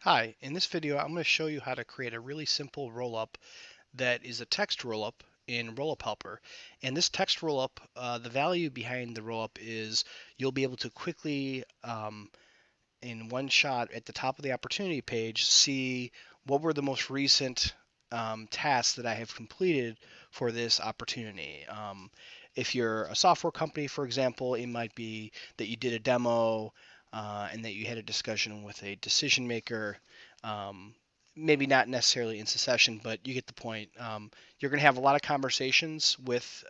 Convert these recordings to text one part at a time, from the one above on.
Hi, in this video I'm going to show you how to create a really simple rollup that is a text rollup in Rollup Helper. And this text rollup, the value behind the rollup is you'll be able to quickly, in one shot at the top of the opportunity page, see what were the most recent tasks that I have completed for this opportunity. If you're a software company, for example, it might be that you did a demo and that you had a discussion with a decision maker. Um, Maybe not necessarily in succession, but you get the point. You're going to have a lot of conversations with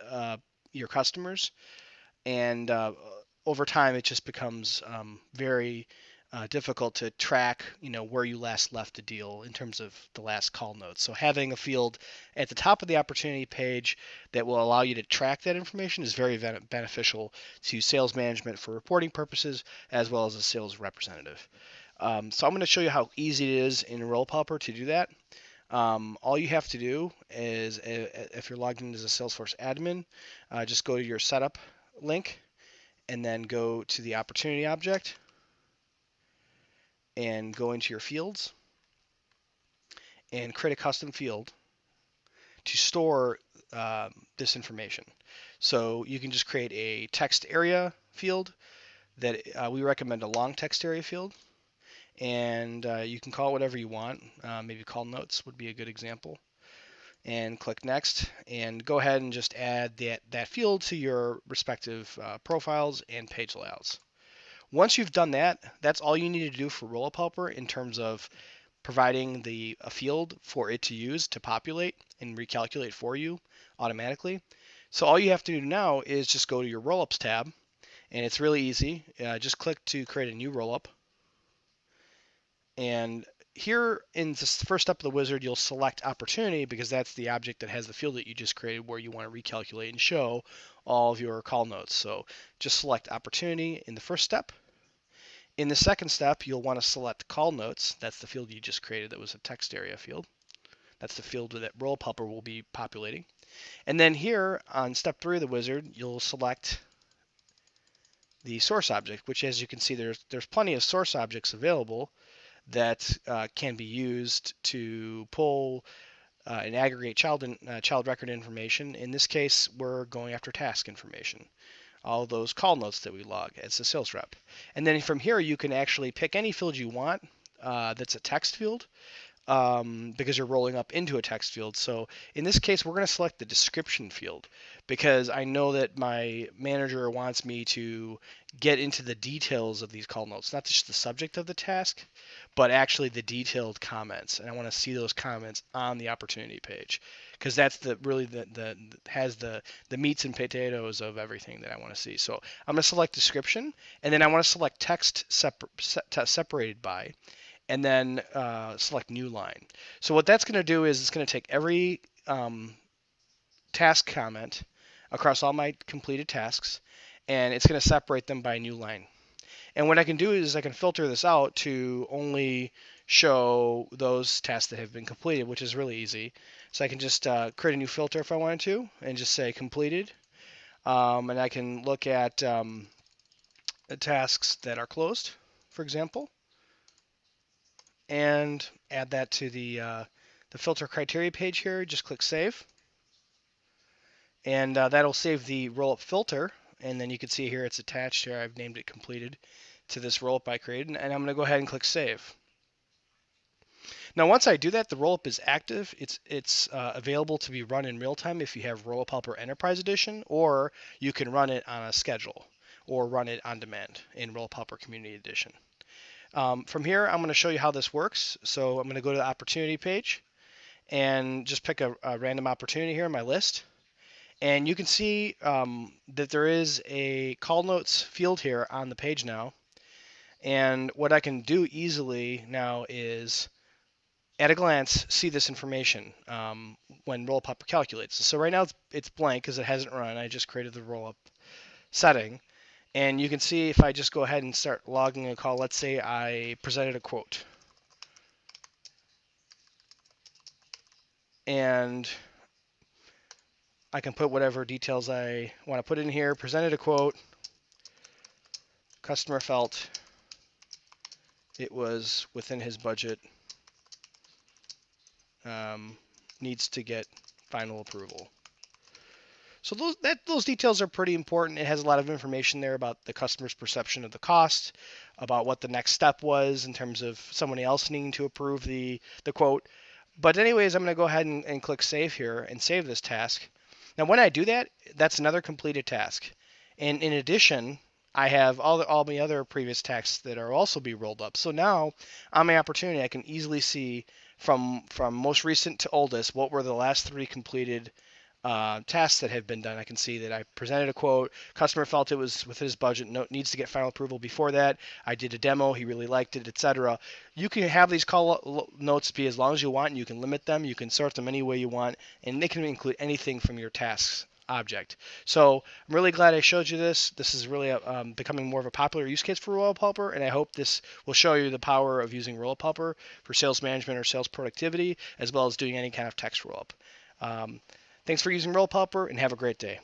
your customers, and over time it just becomes very difficult to track, where you last left a deal in terms of the last call notes. So having a field at the top of the opportunity page that will allow you to track that information is very beneficial to sales management for reporting purposes, as well as a sales representative. So I'm going to show you how easy it is in Rollup Helper to do that. All you have to do is, if you're logged in as a Salesforce admin, just go to your setup link and then go to the opportunity object and go into your fields and create a custom field to store this information. So you can just create a text area field that we recommend, a long text area field, and you can call it whatever you want. Maybe call notes would be a good example. And click next, and go ahead and just add that field to your respective profiles and page layouts. Once you've done that, that's all you need to do for Rollup Helper in terms of providing a field for it to use to populate and recalculate for you automatically. So all you have to do now is just go to your Rollups tab, and it's really easy. Just click to create a new rollup. And here in the first step of the wizard, you'll select opportunity because that's the object that has the field that you just created where you want to recalculate and show all of your call notes. So just select opportunity in the first step. In the second step, you'll want to select call notes. That's the field you just created that was a text area field. That's the field that Rollup Helper will be populating. And then here on step 3 of the wizard, you'll select the source object, which, as you can see, there's plenty of source objects available that can be used to pull and aggregate child record information. In this case, we're going after task information, all those call notes that we log as a sales rep. And then from here, you can actually pick any field you want that's a text field, because you're rolling up into a text field. So in this case, we're going to select the description field because I know that my manager wants me to get into the details of these call notes, not just the subject of the task, but actually the detailed comments. And I want to see those comments on the opportunity page because that's has the meats and potatoes of everything that I want to see. So I'm going to select description, and then I want to select text separated by, and then select new line. So what that's going to do is it's going to take every task comment across all my completed tasks, and it's going to separate them by a new line. And what I can do is I can filter this out to only show those tasks that have been completed, which is really easy. So I can just create a new filter if I wanted to and just say completed. And I can look at the tasks that are closed, for example, and add that to the filter criteria page here. Just click save, and that'll save the rollup filter. And then you can see here it's attached here. I've named it completed to this rollup I created, and I'm going to go ahead and click save. Now, once I do that, the rollup is active. It's available to be run in real time if you have Rollup Helper Enterprise Edition, or you can run it on a schedule or run it on demand in Rollup Helper Community Edition. From here, I'm going to show you how this works. So I'm going to go to the opportunity page and just pick a random opportunity here in my list. And you can see that there is a call notes field here on the page now. And what I can do easily now is, at a glance, see this information when Rollup Helper calculates. So right now it's blank because it hasn't run. I just created the rollup setting. And you can see if I just go ahead and start logging a call, let's say I presented a quote. And I can put whatever details I want to put in here. Presented a quote. Customer felt it was within his budget, needs to get final approval. So those details are pretty important. It has a lot of information there about the customer's perception of the cost, about what the next step was in terms of somebody else needing to approve the quote. But anyways, I'm going to go ahead and click save here and save this task. Now when I do that, that's another completed task. And in addition, I have all my other previous tasks that are also be rolled up. So now on my opportunity, I can easily see from most recent to oldest what were the last 3 completed tasks that have been done. I can see that I presented a quote, customer felt it was within his budget, needs to get final approval before that. I did a demo, he really liked it, etc. You can have these call notes be as long as you want, and you can limit them, you can sort them any way you want, and they can include anything from your tasks object. So I'm really glad I showed you this. This is really becoming more of a popular use case for Rollup Helper, and I hope this will show you the power of using Rollup Helper for sales management or sales productivity, as well as doing any kind of text rollup. Thanks for using Rollup Helper, and have a great day.